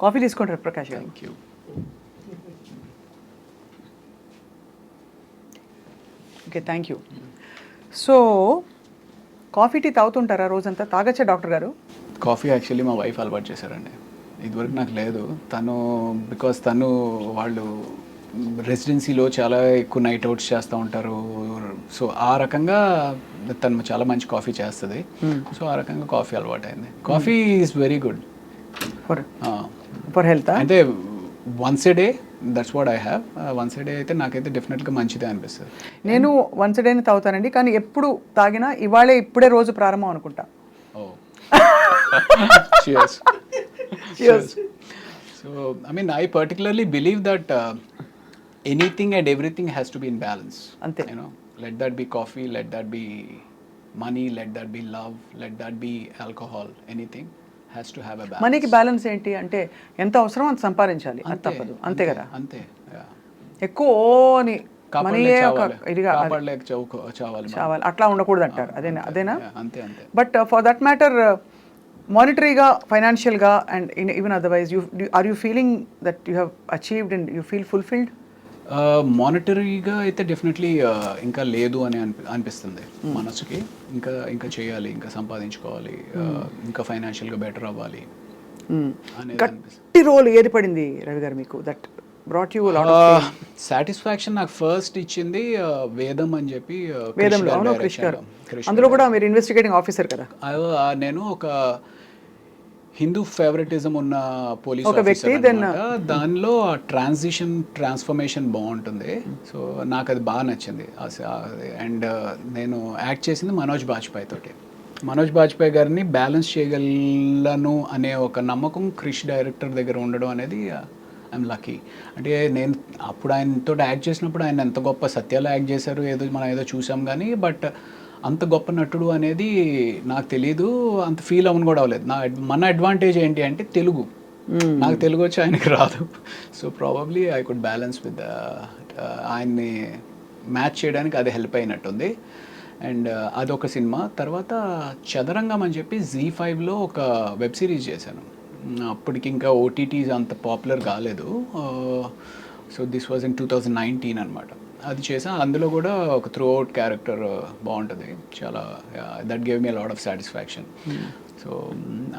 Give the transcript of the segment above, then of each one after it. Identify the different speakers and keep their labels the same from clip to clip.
Speaker 1: Coffee తీసుకుంటారు ప్రకాష్ గారు.
Speaker 2: Thank you.
Speaker 1: Okay, thank you. So coffee tea తాగుతుంటారా రోజంతా? తాగచ్చా డాక్టర్ గారు?
Speaker 2: కాఫీ యాక్చువల్లీ మా వైఫ్ అలవాటు చేశారండి. ఇదివరకు నాకు లేదు. బికాస్ తను వాళ్ళు రెసిడెన్సీలో చాలా ఎక్కువ నైట్ అవుట్స్ చేస్తూ ఉంటారు. సో ఆ రకంగా తను చాలా మంచి కాఫీ చేస్తుంది. సో ఆ రకంగా కాఫీ అలవాటు అయింది. Coffee is very good
Speaker 1: for health.
Speaker 2: అంటే once a day, that's what I have. Once a day అయితే నాకైతే డెఫినెట్గా మంచిదే అనిపిస్తుంది.
Speaker 1: నేను వన్స్ డే తాగుతానండి, కానీ ఎప్పుడు తాగినా ఇప్పుడే రోజు ప్రారంభం అనుకుంటా.
Speaker 2: ఓ cheers.
Speaker 1: Cheers.
Speaker 2: So I mean, I particularly believe that anything and everything has to be in balance.
Speaker 1: Ante.
Speaker 2: You know, let that be coffee, let that be money, let that be love, let that be alcohol. Anything has to have a balance.
Speaker 1: మనీకి balance ఏంటి అంటే ఎంత అవసరం అంత సంపాదించాలి, అది తప్పదు. అంతే కదా?
Speaker 2: అంతే.
Speaker 1: ఎక్కువ అని మనీయే ఒక ఇదిగా చావాలి అట్లా ఉండకూడదు అంటారు. అదేనా?
Speaker 2: అంతే అంతే.
Speaker 1: బట్ ఫర్ దట్ మ్యాటర్ మానిటరీగా, ఫైనాన్షియల్గా and even otherwise are you feeling that you have achieved and you feel fulfilled?
Speaker 2: మానిటరీగా అయితే డెఫినెట్లీ ఇంకా లేదు అని అనిపిస్తుంది మనసుకి. ఇంకా చేయాలి, ఇంకా సంపాదించుకోవాలి, ఇంకా ఫైనాన్షియల్గా బెటర్ అవ్వాలి అనేది అనిపిస్తుంది.
Speaker 1: గట్టి రోల్ ఏది పడింది రవి గారు మీకు that brought you lot of
Speaker 2: satisfaction? నాకు ఫస్ట్ ఇచ్చింది వేదం అని చెప్పి.
Speaker 1: వేదంలో, అవును, క్రిష్ గారు. అందులో కూడా మీరు ఇన్వెస్టిగేటింగ్ ఆఫీసర్ కదా?
Speaker 2: నేను ఒక హిందూ ఫేవరెటిజం ఉన్న పోలీస్
Speaker 1: వ్యక్తి.
Speaker 2: దానిలో ట్రాన్స్ఫర్మేషన్ బాగుంటుంది. సో నాకు అది బాగా నచ్చింది. అండ్ నేను యాక్ట్ చేసింది మనోజ్ బాజ్పేయి తోటి. మనోజ్ బాజ్పేయి గారిని బ్యాలెన్స్ చేయగలను అనే ఒక నమ్మకం క్రిష్ డైరెక్టర్ దగ్గర ఉండడం అనేది ఐఎమ్ లక్కీ. అంటే నేను అప్పుడు ఆయనతో యాక్ట్ చేసినప్పుడు ఆయన ఎంత గొప్ప సత్యాలు యాక్ట్ చేశారు మనం ఏదో చూసాం కానీ, బట్ అంత గొప్ప నటుడు అనేది నాకు తెలీదు, అంత ఫీల్ అవ్వను కూడా అవ్వలేదు. మన అడ్వాంటేజ్ ఏంటి అంటే తెలుగు. నాకు తెలుగు వచ్చి ఆయనకి రాదు. So probably I could balance with ఆయన్ని మ్యాచ్ చేయడానికి అది హెల్ప్ అయినట్టుంది. అండ్ అదొక సినిమా. తర్వాత చదరంగం అని చెప్పి Z5లో ఒక వెబ్ సిరీస్ చేశాను. అప్పటికి ఇంకా ఓటీటీస్ అంత పాపులర్ కాలేదు. సో దిస్ వాజ్ ఇన్ 2019 అనమాట. అది చేసాను. అందులో కూడా ఒక త్రూ అవుట్ క్యారెక్టర్ బాగుంటుంది చాలా. That gave me lot of satisfaction. So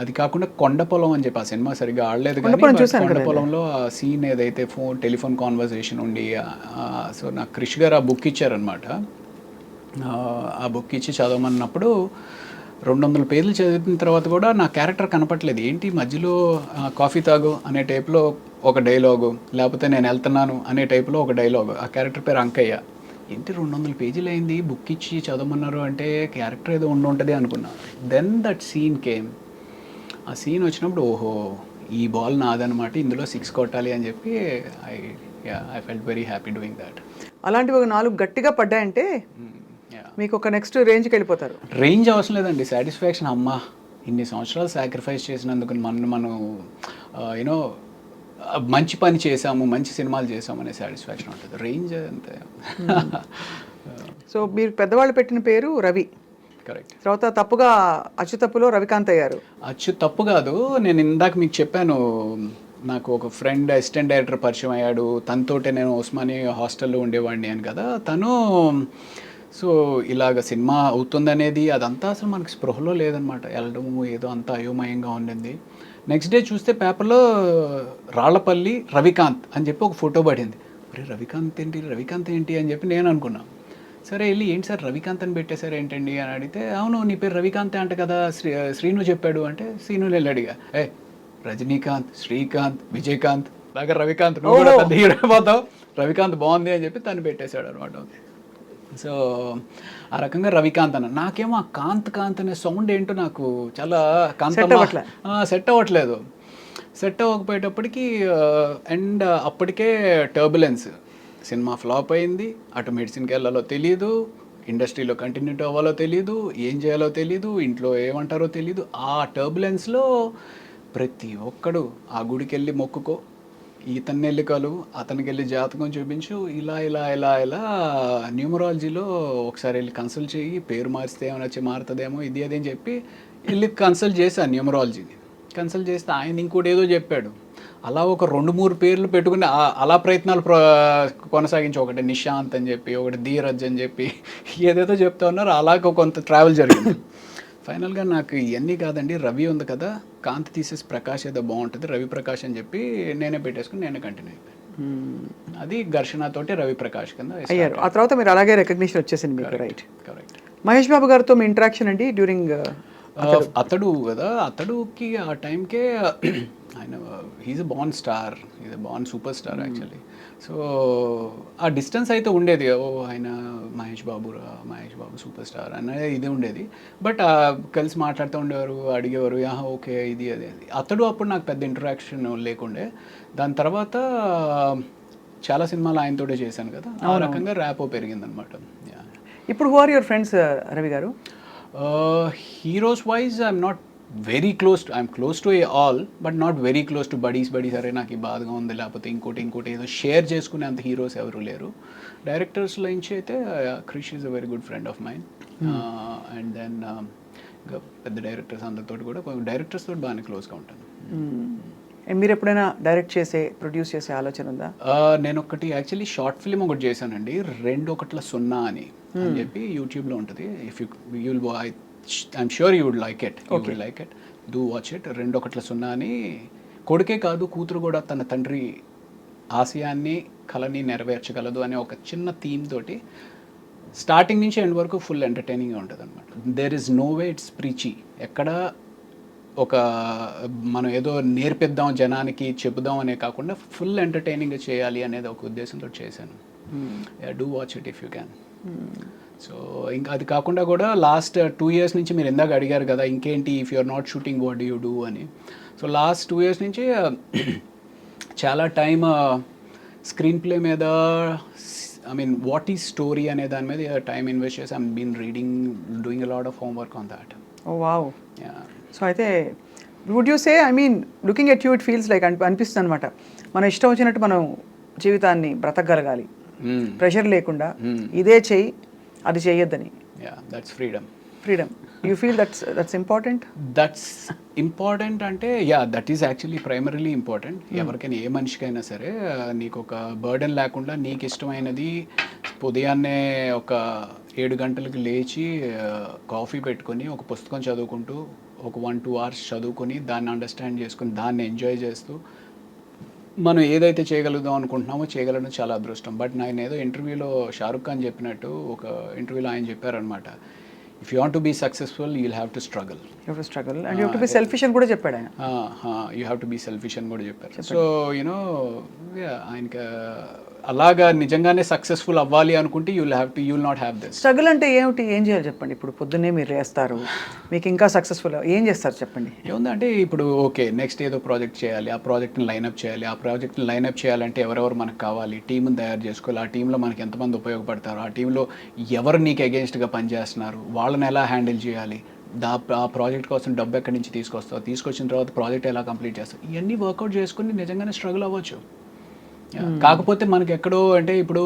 Speaker 2: అది కాకుండా కొండపొలం అని చెప్పి ఆ సినిమా సరిగ్గా ఆడలేదు కానీ కొండపొలంలో ఆ సీన్ ఏదైతే టెలిఫోన్ కాన్వర్సేషన్ ఉండి, సో నాకు క్రిష్ గారు ఆ బుక్ ఇచ్చారనమాట. ఆ బుక్ ఇచ్చి చదవమన్నప్పుడు 200 పేజీలు చదివిన తర్వాత కూడా నా క్యారెక్టర్ కనపట్లేదు. ఏంటి మధ్యలో కాఫీ తాగు అనే టైప్లో ఒక డైలాగు, లేకపోతే నేను వెళ్తున్నాను అనే టైప్లో ఒక డైలాగు. ఆ క్యారెక్టర్ పేరు అంకయ్య. ఏంటి 200 పేజీలు అయింది, బుక్ ఇచ్చి చదవమన్నారు అంటే క్యారెక్టర్ ఏదో ఉంటుంది అనుకున్నాను. Then that scene came. ఆ సీన్ వచ్చినప్పుడు ఓహో ఈ బాల్ నాదనమాట, ఇందులో 6 కొట్టాలి అని చెప్పి I felt very happy doing that.
Speaker 1: అలాంటివి ఒక 4 గట్టిగా పడ్డాయంటే మీకు ఒక నెక్స్ట్ రేంజ్కి వెళ్ళిపోతారు.
Speaker 2: రేంజ్ అవసరం లేదండి, సాటిస్ఫాక్షన్. అమ్మా ఇన్ని సంవత్సరాలు సాక్రిఫైస్ చేసినందుకు మనం యూనో మంచి పని చేసాము, మంచి సినిమాలు చేసాము అనే సాటిస్ఫాక్షన్ ఉంటుంది. రేంజ్ అంతే.
Speaker 1: సో మీరు పెద్దవాళ్ళు పెట్టిన పేరు రవి.
Speaker 2: కరెక్ట్.
Speaker 1: తర్వాత తప్పుగా అచ్చు తప్పులో రవికాంత్ అయ్యారు.
Speaker 2: అచ్చు తప్పు కాదు. నేను ఇందాక మీకు చెప్పాను, నాకు ఒక ఫ్రెండ్ అసిస్టెంట్ డైరెక్టర్ పరిచయం అయ్యాడు. తనతోటే నేను ఉస్మానియా హాస్టల్లో ఉండేవాడిని అని కదా. తను సో ఇలాగ సినిమా అవుతుందనేది అదంతా అసలు మనకి స్పృహలో లేదనమాట. వెళ్ళడము ఏదో అంతా అయోమయంగా ఉండింది. నెక్స్ట్ డే చూస్తే పేపర్లో రాళ్లపల్లి రవికాంత్ అని చెప్పి ఒక ఫోటో పడింది. అరే రవికాంత్ ఏంటి అని చెప్పి నేను అనుకున్నాను. సరే వెళ్ళి ఏంటి సార్ రవికాంత్ అని పెట్టేశారు ఏంటండి అని అడిగితే, అవును నీ పేరు రవికాంతే అంట కదా, శ్రీను చెప్పాడు అంటే, శ్రీను వెళ్ళి అడిగా, రజనీకాంత్, శ్రీకాంత్, విజయకాంత్ లాగా రవికాంత్, నువ్వు కూడా పెద్ద హీరో అయిపోతావు, రవికాంత్ బాగుంది అని చెప్పి తను పెట్టేశాడు అనమాట. సో ఆ రకంగా రవికాంత్ అన్న. నాకేమో ఆ కాంత్ అనే సౌండ్ ఏంటో నాకు చాలా సెట్ అవ్వట్లేదు. సెట్ అవ్వకపోయేటప్పటికి అండ్ అప్పటికే టర్బులెన్స్, సినిమా ఫ్లాప్ అయింది, అటు మెడిసిన్కి వెళ్ళాలో తెలియదు, ఇండస్ట్రీలో కంటిన్యూ అవ్వాలో తెలియదు, ఏం చేయాలో తెలియదు, ఇంట్లో ఏమంటారో తెలియదు. ఆ టర్బులెన్స్లో ప్రతి ఒక్కడు ఆ గుడికి వెళ్ళి మొక్కుకో, ఇతన్ని వెళ్ళి కలు, అతనికి వెళ్ళి జాతకం చూపించు, ఇలా ఇలా ఇలా ఇలా న్యూమరాలజీలో ఒకసారి వెళ్ళి కన్సల్ట్ చేయి, పేరు మారిస్తే ఏమైనా వచ్చి మారుతుందేమో ఇది అదేం చెప్పి వెళ్ళి కన్సల్ట్ చేశాను న్యూమరాలజీని. కన్సల్ట్ చేస్తే ఆయన ఇంకోటి ఏదో చెప్పాడు. అలా ఒక 2-3 పేర్లు పెట్టుకుని అలా ప్రయత్నాలు కొనసాగించి ఒకటి నిశాంత్ అని చెప్పి ఒకటి ధీరజ్ అని చెప్పి ఏదేదో చెప్తా ఉన్నారు. అలాగ కొంత ట్రావెల్ జరిగింది. ఫైనల్గా నాకు ఇవన్నీ కాదండి, రవి ఉంది కదా, కాంతి తీసేసి ప్రకాష్ ఏదో బాగుంటుంది, రవి ప్రకాష్ అని చెప్పి నేనే పెట్టేసుకుని నేనే కంటిన్యూ అయిపోయాను. అది ఘర్షణతోటి రవి ప్రకాష్ కింద
Speaker 1: అయ్యారు. ఆ తర్వాత మీరు అలాగే రికగ్నిషన్ వచ్చేసింది మీకు. రైట్.
Speaker 2: కరెక్ట్.
Speaker 1: మహేష్ బాబు గారితో మీ ఇంటరాక్షన్ అండి డ్యూరింగ్
Speaker 2: అతడు కదా, అతడుకి ఆ టైంకే ఆయన he's a born star, he's a born superstar actually. So ఆ డిస్టెన్స్ అయితే ఉండేది, ఓ ఆయన మహేష్ బాబు సూపర్ స్టార్ అనేది ఇది ఉండేది. బట్ కలిసి మాట్లాడుతూ ఉండేవారు, అడిగేవారు ఓకే ఇది అదే. అతడు అప్పుడు నాకు పెద్ద ఇంటరాక్షన్ లేకుండే. దాని తర్వాత చాలా సినిమాలు ఆయనతోటే చేశాను కదా, ఆ రకంగా ర్యాపో పెరిగిందనమాట.
Speaker 1: ఇప్పుడు who are your friends Ravi గారు?
Speaker 2: Heroes wise I'm not very I'm close to all, but not very close to buddies. అరే నాకు ఈ బాధగా ఉంది, లేకపోతే ఇంకోటి ఏదో షేర్ చేసుకునే అంత హీరోస్ ఎవరు లేరు. డైరెక్టర్స్లో నుంచి అయితే Krish is a very good friend of mind. And then ఇంకా పెద్ద డైరెక్టర్స్ అందరితో కూడా, డైరెక్టర్స్ తోటి బాగానే క్లోజ్గా ఉంటాను.
Speaker 1: మీరు ఎప్పుడైనా డైరెక్ట్ ప్రొడ్యూస్ చేసే ఆలోచన ఉందా?
Speaker 2: నేను ఒకటి యాక్చువల్లీ షార్ట్ ఫిల్మ్ ఒకటి చేశానండి, 2:0 అని చెప్పి యూట్యూబ్లో ఉంటుంది. If you'll I'm sure you would like it, do watch it. 2:0 అని కొడుకే కాదు కూతురు కూడా తన తండ్రి ఆశయాన్ని కళని నెరవేర్చగలదు అనే ఒక చిన్న థీమ్ తోటి స్టార్టింగ్ నుంచి ఎండ్ వరకు ఫుల్ ఎంటర్టైనింగ్గా ఉంటుంది అనమాట. There is no way it's preachy. ఎక్కడ ఒక మనం ఏదో నేర్పిద్దాం జనానికి చెబుదాం అనే కాకుండా ఫుల్ ఎంటర్టైనింగ్గా చేయాలి అనేది ఒక ఉద్దేశంతో చేశాను. Do watch it if you can. So ఇంకా అది కాకుండా కూడా లాస్ట్ 2 years నుంచి మీరు ఇందాక అడిగారు కదా ఇంకేంటి if you are not shooting what do you do అని. సో లాస్ట్ 2 years నుంచి చాలా టైం స్క్రీన్ ప్లే మీద, I mean what is story అనే దాని మీద టైం ఇన్వెస్ట్ చేసి I'm been doing a lot of homework on that.
Speaker 1: Oh wow. So అయితే would you say, I mean looking at you it feels like అనిపిస్తుంది అనమాట, మనం ఇష్టం వచ్చినట్టు మనం జీవితాన్ని బ్రతకగలగాలి, ప్రెషర్ లేకుండా ఇదే చెయ్యి అది చెయ్యొద్దని.
Speaker 2: That's freedom.
Speaker 1: You feel that's
Speaker 2: important అంటే that is actually primarily important. ఎవరికైనా ఏ మనిషికైనా సరే నీకు ఒక బర్డెన్ లేకుండా నీకు ఇష్టమైనది ఉదయాన్నే ఒక 7 గంటలకు లేచి కాఫీ పెట్టుకొని ఒక పుస్తకం చదువుకుంటూ ఒక 1-2 hours చదువుకొని దాన్ని అండర్స్టాండ్ చేసుకుని దాన్ని ఎంజాయ్ చేస్తూ మనం ఏదైతే చేయగలుగుదాం అనుకుంటున్నామో చేయగలడం చాలా అదృష్టం. బట్ నేను ఏదో ఇంటర్వ్యూలో షారుఖ్ ఖాన్ చెప్పినట్టు, ఒక ఇంటర్వ్యూలో ఆయన చెప్పారనమాట, if you want to be successful you will have to struggle
Speaker 1: and you have to be selfish అని కూడా చెప్పాడు ఆయన.
Speaker 2: You have to be selfish అని కూడా చెప్పారు. సో యూనో ఆయనకి అలాగా నిజంగానే సక్సెస్ఫుల్ అవ్వాలి అనుకుంటే you will not have this.
Speaker 1: Struggle అంటే ఏమిటి, ఏం చేయాలి చెప్పండి? ఇప్పుడు పొద్దున్నే మీరు వేస్తారు, మీకు ఇంకా సక్సెస్ఫుల్ ఏం చేస్తారు చెప్పండి?
Speaker 2: ఏముందంటే ఇప్పుడు ఓకే నెక్స్ట్ ఏదో ప్రాజెక్ట్ చేయాలి, ఆ ప్రాజెక్ట్ని లైనప్ చేయాలి, ఆ ప్రాజెక్ట్ని లైనప్ చేయాలంటే ఎవరెవరు మనకు కావాలి, టీంని తయారు చేసుకోవాలి, ఆ టీంలో మనకి ఎంతమంది ఉపయోగపడతారు, ఆ టీంలో ఎవరు నీకు అగేన్స్ట్గా పనిచేస్తున్నారు, వాళ్ళని ఎలా హ్యాండిల్ చేయాలి, ఆ ప్రాజెక్ట్ కోసం డబ్బు ఎక్కడి నుంచి తీసుకొచ్చిన తర్వాత ప్రాజెక్ట్ ఎలా కంప్లీట్ చేస్తావు, ఇవన్నీ వర్కౌట్ చేసుకుని నిజంగానే స్ట్రగుల్ అవ్వచ్చు. కాకపోతే మనకి ఎక్కడో అంటే ఇప్పుడు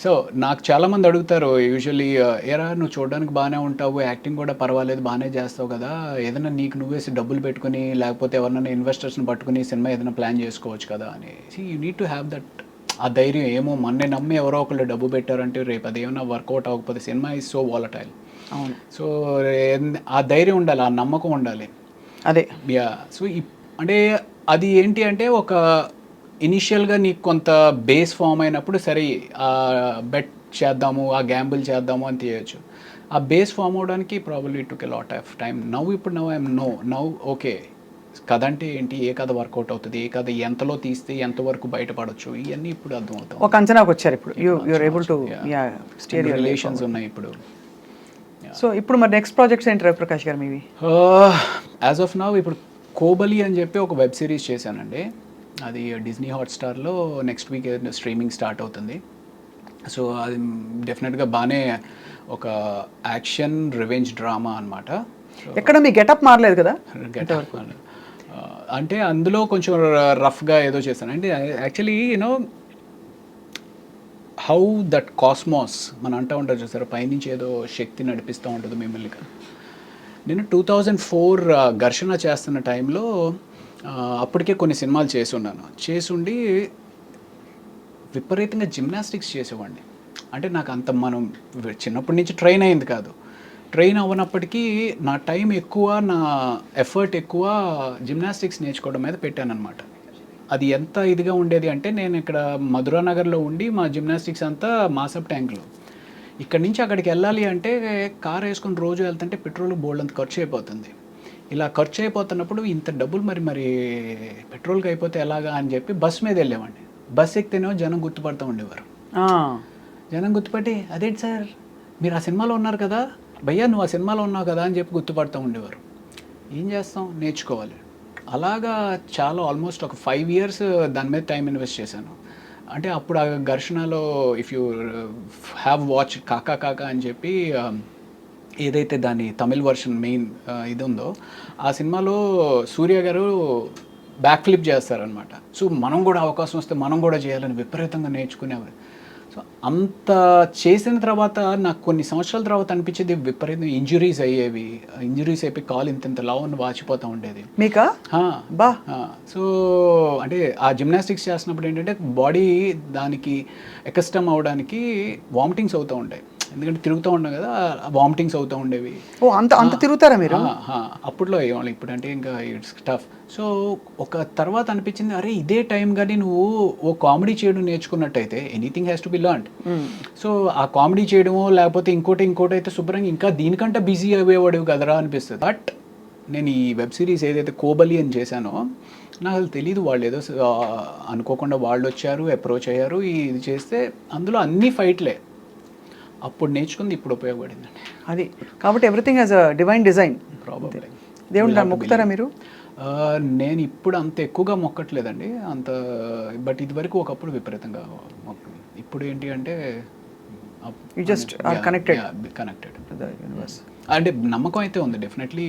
Speaker 2: సో నాకు చాలామంది అడుగుతారు యూజువల్లీ, ఏరా నువ్వు చూడడానికి బాగానే ఉంటావు, యాక్టింగ్ కూడా పర్వాలేదు బాగానే చేస్తావు కదా, ఏదైనా నీకు నువ్వేసి డబ్బులు పెట్టుకుని లేకపోతే ఎవరైనా ఇన్వెస్టర్స్ని పట్టుకుని సినిమా ఏదైనా ప్లాన్ చేసుకోవచ్చు కదా అని. You need to have that, ఆ ధైర్యం. ఏమో మొన్నే నమ్మి ఎవరో ఒకళ్ళు డబ్బు పెట్టారంటే రేపు అదేమన్నా వర్కౌట్ అవ్వకపోతే సినిమా ఈజ్ సో వాలటైల్.
Speaker 1: అవును.
Speaker 2: సో ఆ ధైర్యం ఉండాలి, ఆ నమ్మకం ఉండాలి.
Speaker 1: అదే
Speaker 2: సో అంటే అది ఏంటి అంటే ఒక ఇనిషియల్గా నీకు కొంత బేస్ ఫామ్ అయినప్పుడు సరే ఆ బెట్ చేద్దాము, ఆ గ్యాంబుల్ చేద్దాము అని తీయచ్చు. ఆ బేస్ ఫామ్ అవడానికి probably it took a lot of time. Now okay కథ అంటే ఏంటి, ఏ కథ వర్కౌట్ అవుతుంది, ఏ కథ ఎంతలో తీస్తే ఎంతవరకు బయటపడవచ్చు, ఇవన్నీ ఇప్పుడు అర్థం అవుతాయి.
Speaker 1: ఒక అంచనాకు వచ్చారు ఇప్పుడు, you're able to steer your
Speaker 2: relations ఉన్నాయి ఇప్పుడు.
Speaker 1: సో ఇప్పుడు మరి నెక్స్ట్ ప్రాజెక్ట్స్ ఏంటి రవి ప్రకాష్ గారు మీవి?
Speaker 2: యాజ్ ఆఫ్ నౌ ఇప్పుడు కోబలి అని చెప్పి ఒక వెబ్ సిరీస్ చేశానండి. అది డిజ్నీ హాట్స్టార్లో నెక్స్ట్ వీక్ స్ట్రీమింగ్ స్టార్ట్ అవుతుంది. సో అది డెఫినెట్గా బాగానే ఒక యాక్షన్ రివెంజ్ డ్రామా అనమాట.
Speaker 1: ఎక్కడ మీ గెటప్ మారలేదు కదా?
Speaker 2: గెటప్ అంటే అందులో కొంచెం రఫ్గా ఏదో చేశాను. అంటే actually you know how that cosmos మనం అంటూ ఉంటారు చూసారు, పైనుంచి ఏదో శక్తి నడిపిస్తూ ఉంటుంది మిమ్మల్ని. నేను 2004 ఘర్షణ చేస్తున్న టైంలో అప్పటికే కొన్ని సినిమాలు చేసుండి విపరీతంగా జిమ్నాస్టిక్స్ చేసేవాడిని. అంటే నాకు అంత మనం చిన్నప్పటి నుంచి ట్రైన్ అయింది కాదు. ట్రైన్ అవ్వనప్పటికీ నా టైం ఎక్కువ, నా ఎఫర్ట్ ఎక్కువ జిమ్నాస్టిక్స్ నేర్చుకోవడం మీద పెట్టానన్నమాట. అది ఎంత ఇదిగా ఉండేది అంటే, నేను ఇక్కడ మధురా నగర్లో ఉండి మా జిమ్నాస్టిక్స్ అంతా మాసప్ ట్యాంక్లో. ఇక్కడి నుంచి అక్కడికి వెళ్ళాలి అంటే కార్ వేసుకొని రోజు వెళ్తుంటే పెట్రోల్ బోల్డ్ అంత ఖర్చు అయిపోతుంది. ఇలా ఖర్చు అయిపోతున్నప్పుడు ఇంత డబ్బులు మరి పెట్రోల్కి అయిపోతే ఎలాగా అని చెప్పి బస్ మీద వెళ్ళేవాడిని. బస్ ఎక్కితేనేమో జనం గుర్తుపడుతూ ఉండేవారు. జనం గుర్తుపట్టి, అదేంటి సార్ మీరు ఆ సినిమాలో ఉన్నారు కదా, భయ్యా నువ్వు ఆ సినిమాలో ఉన్నావు కదా అని చెప్పి గుర్తుపడుతూ ఉండేవారు. ఏం చేస్తాం, నేర్చుకోవాలి. అలాగా చాలా ఆల్మోస్ట్ ఒక 5 years దాని మీద టైం ఇన్వెస్ట్ చేశాను. అంటే అప్పుడు ఆ ఘర్షణలో ఇఫ్ యూ హ్యావ్ వాచ్ కాకా కాకా అని చెప్పి ఏదైతే దాని తమిళ్ వర్షన్ మెయిన్ ఇది ఉందో, ఆ సినిమాలో సూర్య గారు బ్యాక్ ఫ్లిప్ చేస్తారనమాట. సో మనం కూడా అవకాశం వస్తే మనం కూడా చేయాలని విపరీతంగా నేర్చుకునేవారు. సో అంత చేసిన తర్వాత నాకు కొన్ని సంవత్సరాల తర్వాత అనిపించేది విపరీతం ఇంజురీస్ అయ్యేవి. ఇంజురీస్ అయిపోయి కాలు ఇంత లావుని వాచిపోతూ ఉండేది.
Speaker 1: మీకా? బా.
Speaker 2: సో అంటే ఆ జిమ్నాస్టిక్స్ చేస్తున్నప్పుడు ఏంటంటే బాడీ దానికి ఎకస్టమ్ అవడానికి వామిటింగ్స్ అవుతూ ఉంటాయి. ఎందుకంటే తిరుగుతూ ఉన్నాం కదా, వామిటింగ్స్ అవుతూ ఉండేవి.
Speaker 1: ఓ అంత తిరుగుతారా మీరు?
Speaker 2: అప్పట్లో అయ్యేవాళ్ళు, ఇప్పుడంటే ఇంకా ఇట్స్ టఫ్. సో ఒక తర్వాత అనిపించింది, అరే ఇదే టైం కానీ నువ్వు ఓ కామెడీ చేయడం నేర్చుకున్నట్టయితే anything has to be learned. So ఆ కామెడీ చేయడమో లేకపోతే ఇంకోటి అయితే శుభ్రంగా ఇంకా దీనికంటే బిజీ అయ్యేవాడు కదరా అనిపిస్తుంది. బట్ నేను ఈ వెబ్ సిరీస్ ఏదైతే కోబలి అని చేశానో నాకు అసలు తెలీదు. వాళ్ళు ఏదో అనుకోకుండా వాళ్ళు వచ్చారు, అప్రోచ్ అయ్యారు, ఇది చేస్తే అందులో అన్ని ఫైట్లే. అప్పుడు నేర్చుకుంది ఇప్పుడు ఉపయోగపడిందండి.
Speaker 1: అది కాబట్టి everything as a divine design.
Speaker 2: Probably.
Speaker 1: దేవుడు మొక్కుతారా మీరు?
Speaker 2: నేను ఇప్పుడు అంత ఎక్కువగా మొక్కట్లేదండి అంత. బట్ ఇదివరకు ఒకప్పుడు విపరీతంగా ఇప్పుడు ఏంటి అంటే
Speaker 1: యు జస్ట్ ఆర్ కనెక్టెడ్
Speaker 2: అంటే నమ్మకం అయితే ఉంది డెఫినెట్లీ.